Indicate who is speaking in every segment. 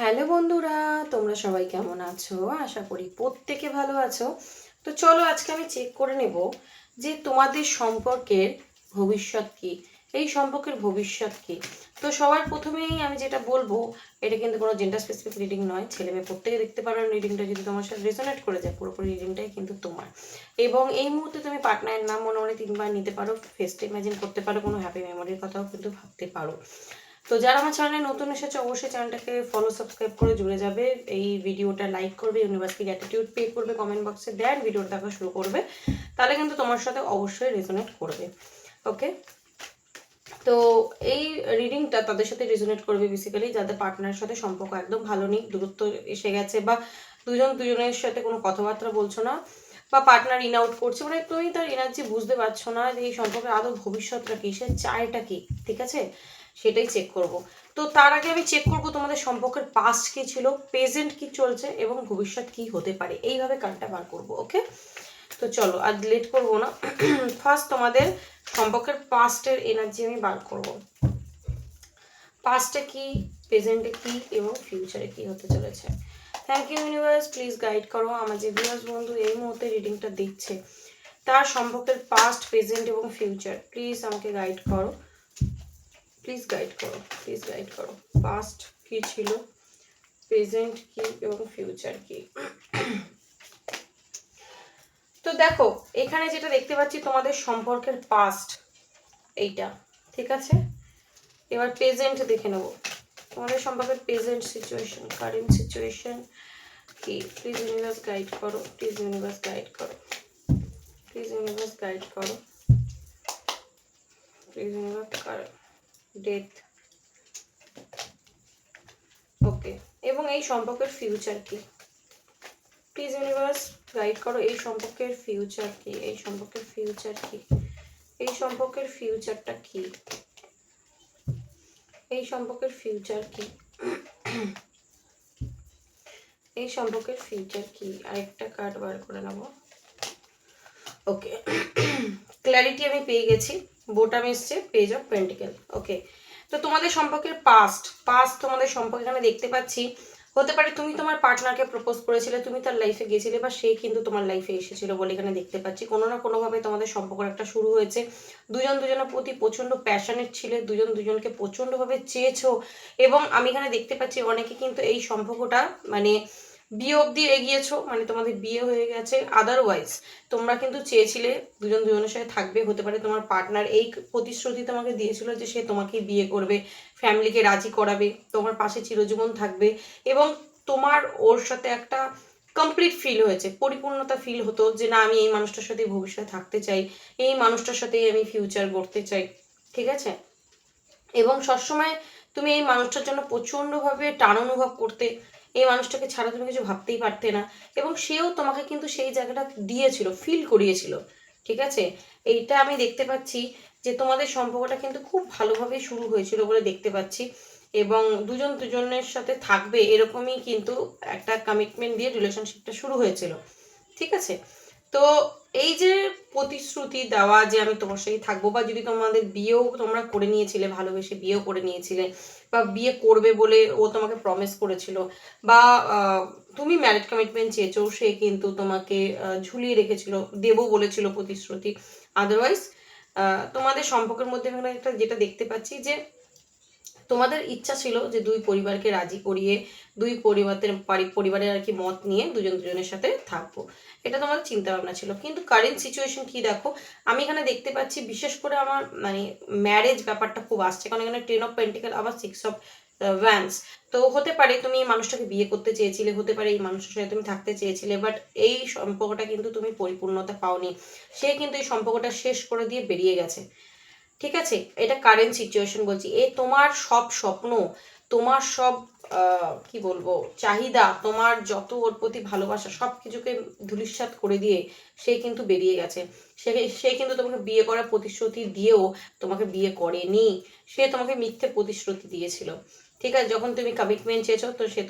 Speaker 1: Hello বন্ধুরা, তোমরা সবাই কেমন আছো? আশা করি প্রত্যেকে ভালো আছো। তো চলো আজকে আমি চেক করে নেব যে তোমাদের সম্পর্কের ভবিষ্যৎ কি, এই সম্পর্কের ভবিষ্যৎ কি। তো সবার প্রথমেই আমি যেটা বলবো, এটা কিন্তু কোনো জেন্ডার স্পেসিফিক রিডিং নয়, ছেলে মেয়ে প্রত্যেকে দেখতে পারো। রিডিংটা যদি তোমার সাথে রেজোনেট করে যায়, পুরোপুরি রিডিংটাই কিন্তু তোমার। এবং এই মুহূর্তে তুমি পার্টনারের নাম মনে মনে 3বার নিতে পারো, ফেসটা ইমাজিন করতে পারো, কোনো হ্যাপি মেমোরির কথাও কিন্তু ভাবতে পারো। তো যারা আমার চ্যানেলে নতুন এসেছে অবশ্যই চ্যানেলটাকে ফলো সাবস্ক্রাইব করে জুড়ে যাবে, এই ভিডিওটা লাইক করবে, ইউনিভার্সকে গ্র্যাটিটিউড পে করবে, কমেন্ট বক্সে দেন, ভিডিওটা দেখা শুরু করবে, তাহলে কিন্তু তোমার সাথে অবশ্যই রেজোনেট করবে। ওকে, তো এই রিডিংটা তাদের সাথে রেজোনেট করবে বেসিক্যালি যাদের পার্টনারের সাথে সম্পর্ক একদম ভালো নেই, দূরত্ব এসে গেছে, বা দুজন দুজনের সাথে কোনো কথাবার্তা বলছো না, বা পার্টনার ইন আউট করছে, মানে তুমি তার এনার্জি বুঝতে পারছো না যে এই সম্পর্কের আদৌ ভবিষ্যৎটা কি, সে চায়টা কি। ঠিক আছে, সেটাই চেক করব। তো তার আগে আমি চেক করব তোমাদের সম্পর্কের পাস্ট কি ছিল, প্রেজেন্ট কি চলছে এবং ভবিষ্যৎ কি হতে পারে, এইভাবে কার্ডটা বার করব। ওকে, তো চলো আর লেট করবো না। ফার্স্ট তোমাদের সম্পর্কের পাস্টের এনার্জি আমি বার করব। পাস্টে কি, প্রেজেন্টে কি এবং ফিউচারে কি হতে চলেছে। Thank you universe, please guide করো আমার যে ভিউয়ার্স বন্ধু এই মুহূর্তে রিডিংটা দেখছে, তার সম্পর্কের পাস্ট, প্রেজেন্ট এবং ফিউচার প্লিজ আমাকে গাইড করো, প্লিজ গাইড করো, প্লিজ গাইড করো। পাস্ট কি ছিল, প্রেজেন্ট কি এবং ফিউচার কি। তো দেখো এখানে যেটা দেখতে পাচ্ছি তোমাদের সম্পর্কের পাস্ট এইটা, ঠিক আছে। এবার প্রেজেন্ট দেখে নেব, তোমাদের সম্পর্কের প্রেজেন্ট সিচুয়েশন, কারেন্ট সিচুয়েশন কি। প্লিজ ইউনিভার্স গাইড করো, প্লিজ ইউনিভার্স গাইড করো, প্লিজ ইউনিভার্স গাইড করো, প্লিজ ইউনিভার্স করো। ডেথ, ওকে। এবং এই সম্পর্কের ফিউচার কি, প্লিজ ইউনিভার্স গাইড করো, এই সম্পর্কের ফিউচার কি, এই সম্পর্কের ফিউচার কি, এই সম্পর্কের ফিউচারটা কি, এই সম্পর্কের ফিউচার কি, এই সম্পর্কের ফিউচার কি। আরেকটা কার্ড বার করে নেব। ওকে, ক্ল্যারিটি আমি পেয়ে গেছি, বোটাম এসছে, পেজ অফ পেন্টিকেল। ওকে, তো তোমাদের সম্পর্কের পাস্ট তোমাদের সম্পর্কে এখানে দেখতে পাচ্ছি। হতে পারে তুমি তোমার পার্টনারকে প্রপোজ করেছিলে, তুমি তার লাইফে গেছিলে, বা সে কিন্তু তোমার লাইফে এসেছিল বলে এখানে দেখতে পাচ্ছি। কোনো না কোনোভাবে তোমাদের সম্পর্ক একটা শুরু হয়েছে, দুজন দুজনের প্রতি প্রচণ্ড প্যাশনেট ছিলে, দুজন দুজনকে প্রচণ্ডভাবে চেয়েছো। এবং আমি এখানে দেখতে পাচ্ছি অনেকে কিন্তু এই সম্পর্কটা মানে বিয়ে অবধি এগিয়েছো, মানে তোমাদের বিয়ে হয়ে গেছে। আদারওয়াইজ তোমরা কিন্তু চেয়েছিলে দুজন দুজনের সাথে থাকবে। হতে পারে তোমার পার্টনার এই প্রতিশ্রুতি তোমাকে দিয়েছিল যে সে তোমাকেই বিয়ে করবে, ফ্যামিলিকে রাজি করাবে, তোমার পাশে চিরজীবন থাকবে, এবং তোমার ওর সাথে একটা কমপ্লিট ফিল হয়েছে, পরিপূর্ণতা ফিল হতো যে না আমি এই মানুষটার সাথে ভবিষ্যতে থাকতে চাই, এই মানুষটার সাথেই আমি ফিউচার গড়তে চাই। ঠিক আছে, এবং সবসময় তুমি এই মানুষটার জন্য প্রচণ্ডভাবে টান অনুভব করতে, এই মানুষটাকে ছাড়া তুমি কিছু ভাবতেই পারতে না, এবং সেও তোমাকে কিন্তু সেই জায়গাটা দিয়েছিল, ফিল করিয়েছিল। ঠিক আছে, এইটা আমি দেখতে পাচ্ছি যে তোমাদের সম্পর্কটা কিন্তু খুব ভালোভাবে শুরু হয়েছিল বলে দেখতে পাচ্ছি, এবং দুজন দুজনের সাথে থাকবে এরকমই কিন্তু একটা কমিটমেন্ট দিয়ে রিলেশনশিপটা শুরু হয়েছিল। ঠিক আছে, তো এই যে প্রতিশ্রুতি দেওয়া যে আমি তোমার সাথে থাকবো, বা যদি তোমাদের বিয়েও তোমরা করে নিয়েছিলে, ভালোবেসে বিয়েও করে নিয়েছিলে, বা বিয়ে করবে বলে ও তোমাকে প্রমিস করেছিল, বা তুমি ম্যারেজ কমিটমেন্ট চেয়েছো, সে কিন্তু তোমাকে ঝুলিয়ে রেখেছিল, দেবো বলেছিল প্রতিশ্রুতি। আদারওয়াইজ তোমাদের সম্পর্কের মধ্যে আমি একটা যেটা দেখতে পাচ্ছি যে তোমাদের ইচ্ছা ছিল যে দুই পরিবারকে রাজি করিয়ে, দুই পরিবারের আর কি মত নিয়ে দুজন দুজনের সাথে থাকবো, এটা তোমাদের চিন্তা ভাবনা ছিল। কিন্তু কারেন্ট সিচুয়েশন কি দেখো, আমি এখানে দেখতে পাচ্ছি বিশেষ করে আমার মানে ম্যারেজ ব্যাপারটা খুব আসছে, কারণ এখানে 10 অফ পেন্টিকেল আবার 6 অফ ওয়ান্স। তো হতে পারে তুমি এই মানুষটাকে বিয়ে করতে চেয়েছিলে, হতে পারে এই মানুষের সাথে তুমি থাকতে চেয়েছিলে, বাট এই সম্পর্কটা কিন্তু তুমি পরিপূর্ণতা পাওনি, সে কিন্তু এই সম্পর্কটা শেষ করে দিয়ে বেরিয়ে গেছে। ঠিক আছে, এটা কারেন্ট সিচুয়েশন বলছি। এ তোমার সব স্বপ্ন, তোমার সব কি বলবো চাহিদা, তোমার যত ওর প্রতি ভালোবাসা সব কিছুকে ধূলিসাৎ করে দিয়ে সে কিন্তু বেরিয়ে গেছে। সে সে কিন্তু তোমাকে বিয়ে করার প্রতিশ্রুতি দিয়েও তোমাকে বিয়ে করেনি, সে তোমাকে মিথ্যে প্রতিশ্রুতি দিয়েছিল। ঠিক আছে, যখন তুমি কমিটমেন্ট চেয়েছো তো সে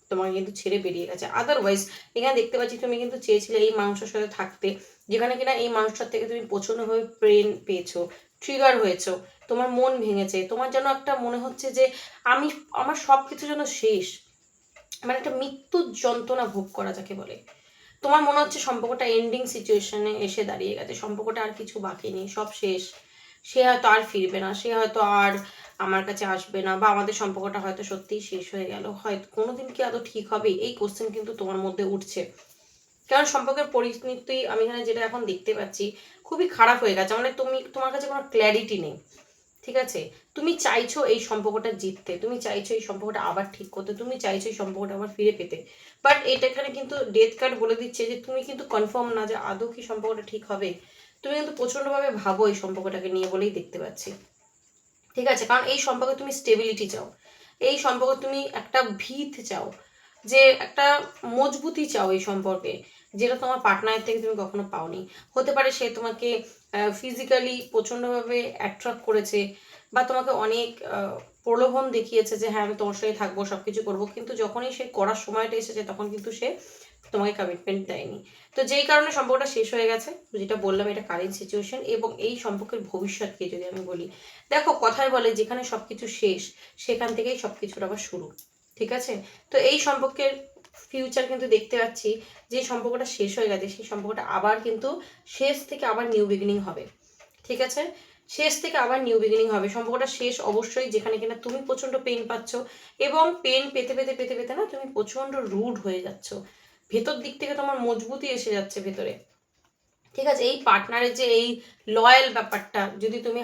Speaker 1: তোমাকে কিন্তু ছেড়ে বেরিয়ে গেছে। আদারওয়াইজ এখানে দেখতে পাচ্ছি তুমি কিন্তু চেয়েছিলে এই মানুষের সাথে থাকতে, যেখানে কিনা এই মানুষটার থেকে তুমি প্রচণ্ডভাবে প্রেম পেয়েছো, ট্রিগার হয়েছো, তোমার মন ভেঙেছে, তোমার যেন একটা মনে হচ্ছে যে আমি আমার সব কিছু যেন শেষ। মানে একটা মৃত্যুর যন্ত্রণা ভোগ করা যাকে বলে। তোমার মনে হচ্ছে সম্পর্কটা এন্ডিং সিচুয়েশনে এসে দাঁড়িয়ে গেছে, সম্পর্কটা আর কিছু বাকি নেই, সব শেষ, সে হয়তো আর ফিরবে না, সে হয়তো আর আমার কাছে আসবে না, বা আমাদের সম্পর্কটা হয়তো সত্যিই শেষ হয়ে গেল, হয়তো কোনোদিন কি আদৌ ঠিক হবে, এই কোশ্চেন কিন্তু তোমার মধ্যে উঠছে। কারণ সম্পর্কের পরিস্থিতি আমি এখানে যেটা এখন দেখতে পাচ্ছি খুবই খারাপ হয়ে গেছে, মানে তোমার কাছে কোনো ক্ল্যারিটি নেই। ঠিক আছে, তুমি চাইছো এই সম্পর্কটা জিততে, তুমি চাইছো এই সম্পর্কটা আবার ঠিক করতে, তুমি চাইছো এই সম্পর্কটা আবার ফিরে পেতে, বাট এটা এখানে কিন্তু ডেথ কার্ড বলে দিচ্ছে যে তুমি কিন্তু কনফার্ম না যে আদৌ কি সম্পর্কটা ঠিক হবে। তুমি কিন্তু প্রচন্ডভাবে ভাবো এই সম্পর্কটাকে নিয়ে বলেই দেখতে পাচ্ছি। ঠিক আছে, কারণ এই সম্পর্কে তুমি স্টেবিলিটি চাও, এই সম্পর্কে তুমি একটা ভিত চাও, যে একটা মজবুতি চাও এই সম্পর্কে, যেটা তোমার পার্টনারের থেকে তুমি কখনো পাওনি। হতে পারে সে তোমাকে ফিজিক্যালি প্রচণ্ডভাবে অ্যাট্রাক্ট করেছে, বা তোমাকে অনেক প্রলোভন দেখিয়েছে যে হ্যাঁ আমি তোমার সাথে থাকবো, সব কিছু করবো, কিন্তু যখনই সে করার সময়টা এসেছে তখন কিন্তু সে তোমাকে কমিটমেন্ট দেয়নি। তো যেই কারণে সম্পর্কটা শেষ হয়ে গেছে, যেটা বললাম এটা কারেন্ট সিচুয়েশন। এবং এই সম্পর্কের ভবিষ্যৎকে যদি আমি বলি, দেখো কথায় বলে যেখানে সবকিছু শেষ সেখান থেকেই সবকিছুর আবার শুরু। ঠিক আছে, তো এই সম্পর্কের ফিউচার কিন্তু দেখতে পাচ্ছি যে সম্পর্কটা শেষ হয়ে গেছে সেই সম্পর্কটা আবার কিন্তু শেষ থেকে আবার নিউ বিগিনিং হবে। ঠিক আছে, শেষ থেকে আবার নিউ বিগিনিং হবে। সম্পর্কটা শেষ অবশ্যই যেখানে কিনা তুমি প্রচন্ড পেন পাচ্ছ, এবং পেন পেতে পেতে পেতে পেতে না তুমি প্রচন্ড রুড হয়ে যাচ্ছ, ভেতর দিক থেকে তোমার মজবুতি এসে যাচ্ছে ভেতরে। ঠিক আছে, এই পার্টনারের যে এই লয়াল ব্যাপারটা, যদি তুমি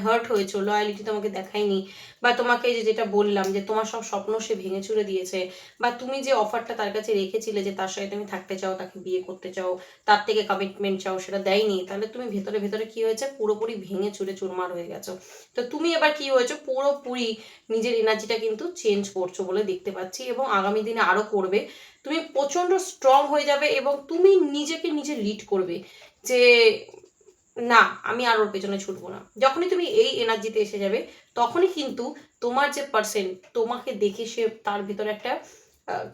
Speaker 1: হার্ট হয়েছো, লয়ালিটি তোমাকে দেখায়নি, বা তোমাকে যেটা বললাম যে তোমার সব স্বপ্ন সে ভেঙে চুরে দিয়েছে, বা তুমি যে অফারটা তার কাছে রেখেছিলে যে তার সাথে তুমি থাকতে চাও, তাকে বিয়ে করতে চাও, তার থেকে কমিটমেন্ট চাও, সেটা দেয়নি, তাহলে তুমি ভেতরে ভেতরে কি হয়েছে, পুরোপুরি ভেঙে চুরে চুরমার হয়ে গেছো। তো তুমি এবার কি হয়েছো, পুরোপুরি নিজের এনার্জিটা কিন্তু চেঞ্জ করছো বলে দেখতে পাচ্ছি, এবং আগামী দিনে আরো করবে। তুমি প্রচন্ড স্ট্রং হয়ে যাবে, এবং তুমি নিজেকে নিজে লিড করবে যে না আমি আর ওর পেছনে ছুটবো না। যখনই তুমি এই এনার্জিতে এসে যাবে তখনই কিন্তু তোমার যে পার্সন, তোমাকে দেখে সে তার ভিতরে একটা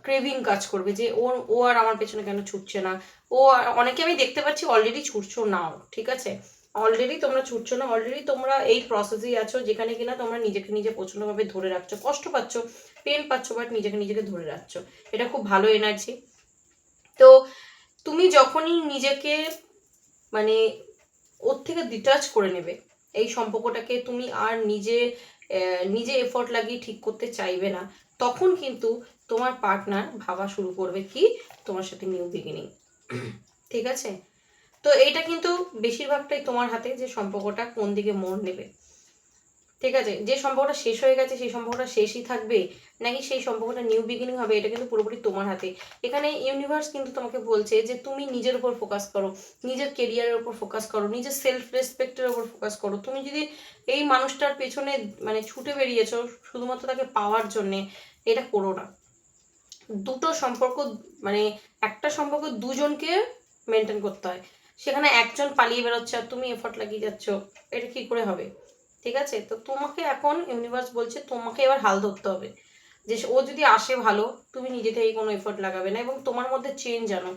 Speaker 1: ক্রেভিং কাজ করবে যে ও আর আমার পেছনে কেন ছুটছে না। অনেকে আমি দেখতে পাচ্ছি অলরেডি ছুটছো নাও। ঠিক আছে, অলরেডি তোমরা ছুটছো না, অলরেডি তোমরা এই প্রসেসেই আছো যেখানে কিনা তোমরা নিজেকে নিজে প্রচন্ডভাবে ধরে রাখছো, কষ্ট পাচ্ছ, পেন পাচ্ছ, বাট নিজেকে নিজেকে ধরে রাখছো। এটা খুব ভালো এনার্জি। তো তুমি যখনই নিজেকে মানে ওর থেকে ডিটাচ করে নেবে, এই সম্পর্কটাকে তুমি আর নিজে এফোর্ট লাগিয়ে ঠিক করতে চাইবে না, তখন কিন্তু তোমার পার্টনার ভাবা শুরু করবে কি তোমার সাথে নিউ বিগিনিং। ঠিক আছে, তো এইটা কিন্তু বেশিরভাগটাই তোমার হাতে যে সম্পর্কটা কোন দিকে মোড় নেবে। ঠিক আছে, যে সম্পর্কটা শেষ হয়ে গেছে সেই সম্পর্কটা শেষই থাকবে, নাকি সেই সম্পর্কটা নিউ বিগিনিং হবে, এটা কিন্তু পুরোপুরি তোমার হাতে। এখানে ইউনিভার্স কিন্তু তোমাকে বলছে যে তুমি নিজের উপর ফোকাস করো, নিজের কেরিয়ারের উপর ফোকাস করো, নিজের সেলফ রেসপেক্টের উপর ফোকাস করো। তুমি যদি এই মানুষটার পেছনে ছুটে বেরিয়েছো শুধুমাত্র তাকে পাওয়ার জন্যে, এটা করো না। দুটো সম্পর্ক মানে একটা সম্পর্ক দুজনকে মেনটেন করতে হয়, সেখানে একজন পালিয়ে বেরোচ্ছে আর তুমি এফোর্ট লাগিয়ে যাচ্ছ, এটা কি করে হবে। ঠিক আছে, তো তোমাকে এখন ইউনিভার্স বলছে তোমাকে এবার হাল ধরতে হবে, যে ও যদি আসে ভালো, তুমি নিজে থেকে কোনো এফোর্ট লাগাবে না, এবং তোমার মধ্যে চেঞ্জ আনো,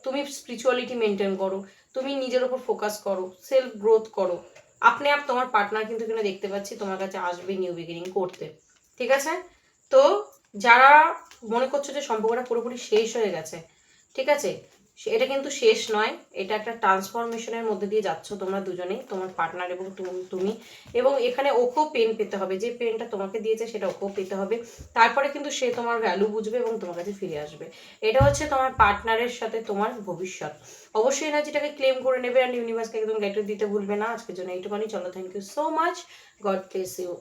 Speaker 1: তুমি স্পিরিচুয়ালিটি মেনটেন করো, তুমি নিজের ওপর ফোকাস করো, সেলফ গ্রোথ করো, আপনি আপ তোমার পার্টনার কিন্তু এখানে দেখতে পাচ্ছি তোমার কাছে আসবে নিউ বিগিনিং করতে। ঠিক আছে, তো যারা মনে করছো যে সম্পর্কটা পুরোপুরি শেষ হয়ে গেছে, ঠিক আছে, এটা কিন্তু শেষ নয়, এটা একটা ট্রান্সফরমেশনের মধ্যে দিয়ে যাচ্ছ তোমরা দুজনেই, তোমার পার্টনার এবং তুমি। এবং এখানে ওকেও পেন পেতে হবে, যে পেনটা তোমাকে দিয়েছে সেটা ওকেও পেতে হবে, তারপরে কিন্তু সে তোমার ভ্যালু বুঝবে এবং তোমার কাছে ফিরে আসবে। এটা হচ্ছে তোমার পার্টনারের সাথে তোমার ভবিষ্যৎ। অবশ্যই এনার্জিটাকে ক্লেম করে নেবে, অ্যান্ড ইউনিভার্সকে একদম গাইড দিতে ভুলবে না। আজকের জন্য এইটুখানি, চলো, thank you so much, God bless you.